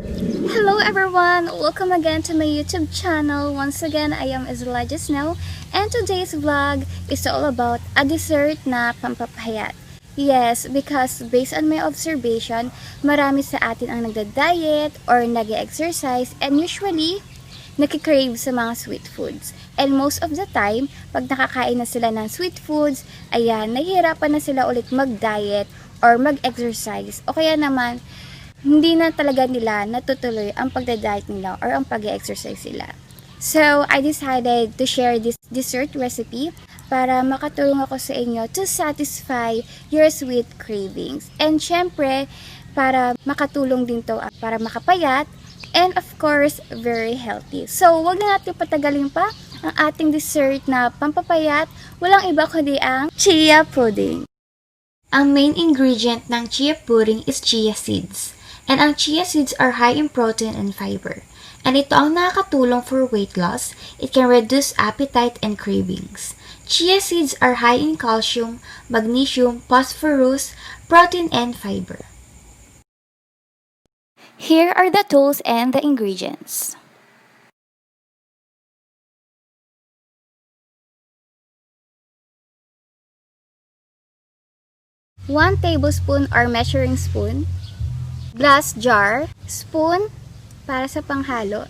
Hello everyone! Welcome again to my YouTube channel. Once again, I am Isla Just Now, and today's vlog is all about a dessert na pampapayat. Yes, because based on my observation, marami sa atin ang nagda-diet or nag-exercise and usually nakikrave sa mga sweet foods. And most of the time, pag nakakain na sila ng sweet foods, ayan, nahihirapan na sila ulit mag-diet or mag-exercise. O kaya naman, hindi na talaga nila natutuloy ang pagda-diet nila or ang pag-exercise nila. So, I decided to share this dessert recipe para makatulong ako sa inyo to satisfy your sweet cravings. And syempre, para makatulong din to para makapayat and of course, very healthy. So, wag na natin patagalin pa ang ating dessert na pampapayat. Walang iba kundi ang chia pudding. Ang main ingredient ng chia pudding is chia seeds. And ang chia seeds are high in protein and fiber. And ito ang nakakatulong for weight loss. It can reduce appetite and cravings. Chia seeds are high in calcium, magnesium, phosphorus, protein, and fiber. Here are the tools and the ingredients. One tablespoon or measuring spoon, glass jar, spoon para sa panghalo,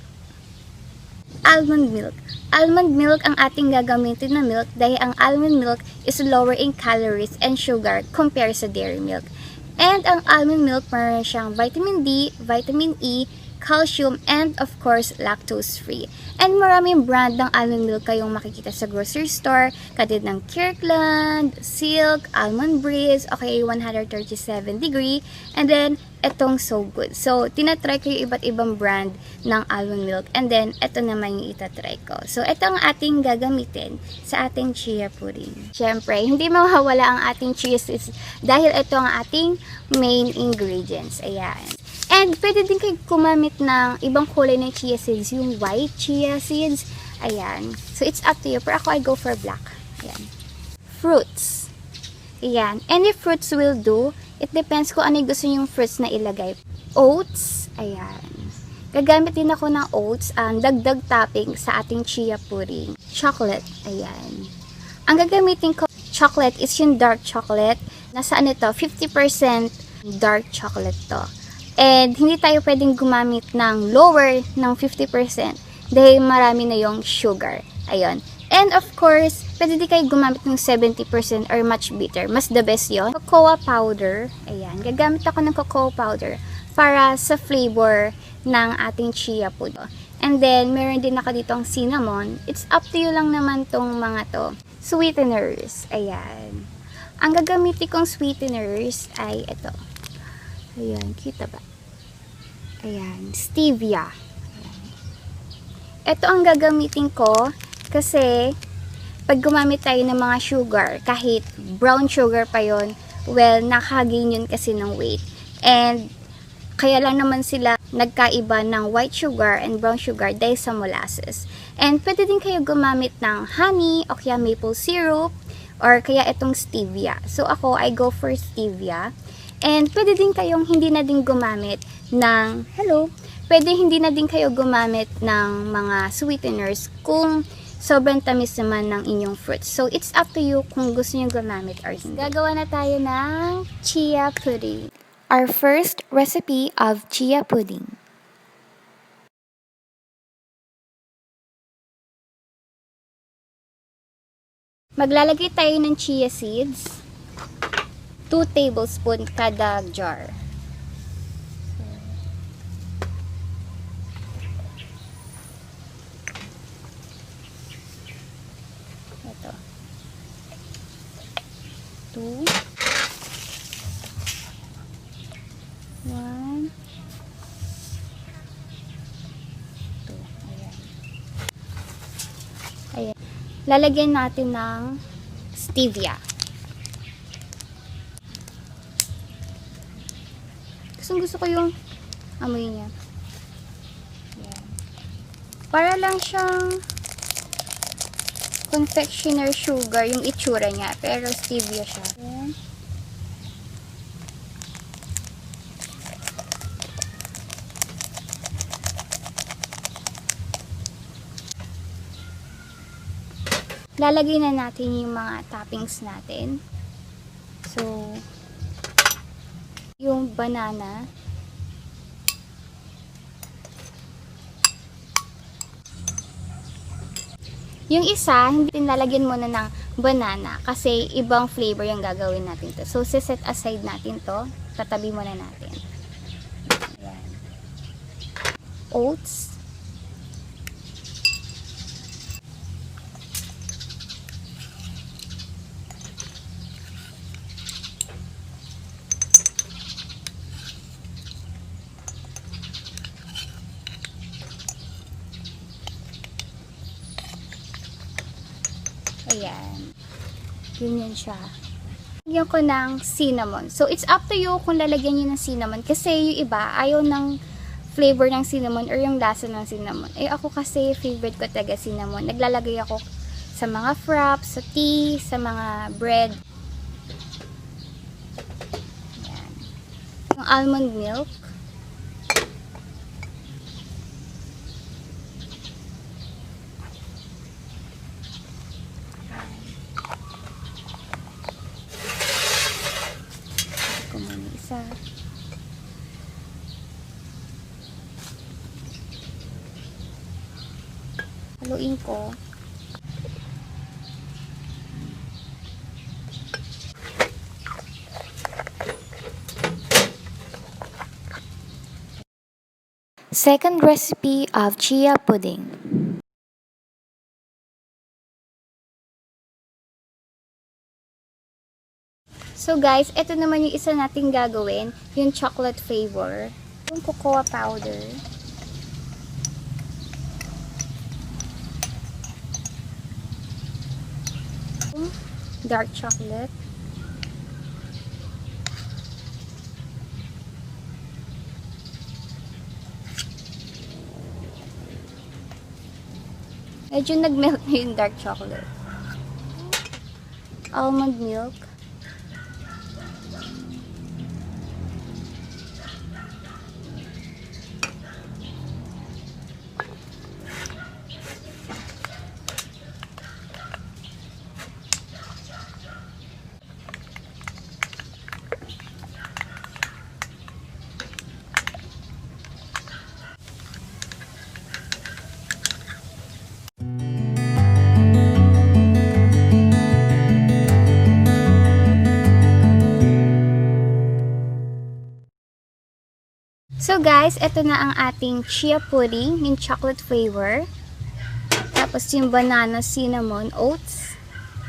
almond milk. Almond milk ang ating gagamitin na milk dahil ang almond milk is lower in calories and sugar compared sa dairy milk. And ang almond milk meron siyang vitamin D, vitamin E, calcium, and of course, lactose-free. And maraming brand ng almond milk kayong makikita sa grocery store, katid ng Kirkland, Silk, Almond Breeze, okay, 137 degree, and then, etong So Good. So, tinatry ko yung iba't ibang brand ng almond milk, and then, eto naman yung itatry ko. So, ito ang ating gagamitin sa ating chia pudding. Siyempre, hindi mawawala ang ating chia seeds dahil ito ang ating main ingredients. Ayan. And pwede din kayo gumamit ng ibang kulay ng chia seeds, yung white chia seeds. Ayan. So, it's up to you. Pero ako, I go for black. Ayan. Fruits. Ayan. Any fruits will do. It depends kung ano yung gusto yung fruits na ilagay. Oats. Ayan. Gagamit din ako ng oats, dagdag topping sa ating chia pudding. Chocolate. Ayan. Ang gagamitin ko, chocolate is yung dark chocolate. Nasaan ito? 50% dark chocolate to. And hindi tayo pwedeng gumamit ng lower ng 50% dahil marami na yung sugar. Ayun. And of course, pwede din kayo gumamit ng 70% or much bitter. Mas the best yon. Cocoa powder. Ayan. Gagamit ako ng cocoa powder para sa flavor ng ating chia pudding. And then, meron din ako ditong cinnamon. It's up to you lang naman tong mga to. Sweeteners. Ayan. Ang gagamitin kong sweeteners ay ito. Ayan, kita ba? Ayan, stevia. Ayan. Ito ang gagamitin ko kasi pag gumamit tayo ng mga sugar, kahit brown sugar pa yon, well, nakagain yun kasi ng weight. And kaya lang naman sila nagkaiba ng white sugar and brown sugar dahil sa molasses. And pwede din kayo gumamit ng honey o kaya maple syrup or kaya itong stevia. So ako, I go for stevia. And pwede din kayong hindi na din gumamit ng, pwede hindi na din kayo gumamit ng mga sweeteners kung sobrang tamis naman ng inyong fruits. So, it's up to you kung gusto nyo gumamit or hindi. Gagawa na tayo ng chia pudding. Our first recipe of chia pudding. Maglalagay tayo ng chia seeds. 2 tablespoons kada jar. Ito. 2. 1. 2. Ayan. Ayan. Lalagyan natin ng stevia. Gusto ko yung amoy niya. Ayan. Para lang siyang confectioner sugar yung itsura niya, pero stevia siya. Ayan. lalagay na natin yung mga toppings natin. So, yung banana. Yung isa, hindi lalagyan muna ng banana kasi ibang flavor yung gagawin natin to. So, set aside natin to. Tatabi muna natin. Ayan. Oats. Ayan. Ganyan siya. Lagyan ko ng cinnamon. So, it's up to you kung lalagyan nyo ng cinnamon. Kasi yung iba, ayaw ng flavor ng cinnamon or yung lasa ng cinnamon. Eh, ako kasi, favorite ko talaga cinnamon. Naglalagay ako sa mga fraps, sa tea, sa mga bread. Ayan. Yung almond milk. Haluin ko. Second recipe of chia pudding. So guys, ito naman yung isa nating gagawin, yung chocolate flavor. Yung cocoa powder. Dark chocolate. Medyo nag-melt na yung dark chocolate. Almond milk. So guys, ito na ang ating chia pudding, yung chocolate flavor. Tapos yung banana, cinnamon, oats.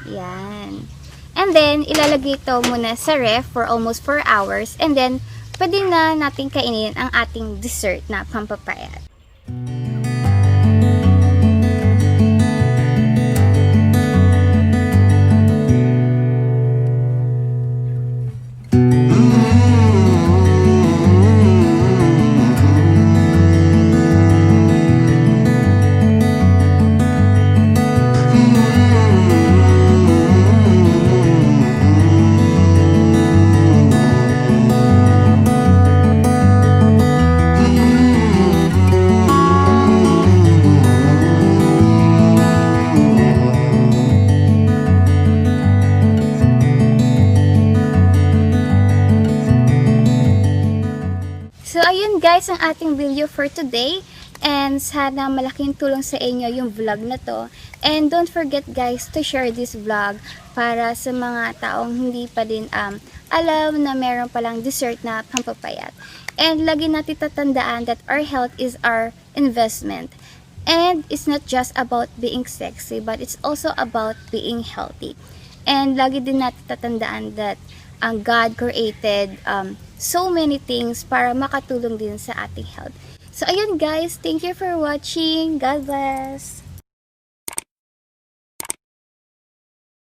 Yan. And then, ilalagay ito muna sa ref for almost 4 hours. And then, pwede na natin kainin ang ating dessert na pampapayat. So, ayun guys ang ating video for today. And sana malaking tulong sa inyo yung vlog na to. And don't forget guys to share this vlog para sa mga taong hindi pa din alam na meron palang dessert na pampapayat. And lagi natin tatandaan that our health is our investment. And it's not just about being sexy, but it's also about being healthy. And lagi din natin tatandaan that God created so many things para makatulong din sa ating health. So, ayun guys, thank you for watching. God bless!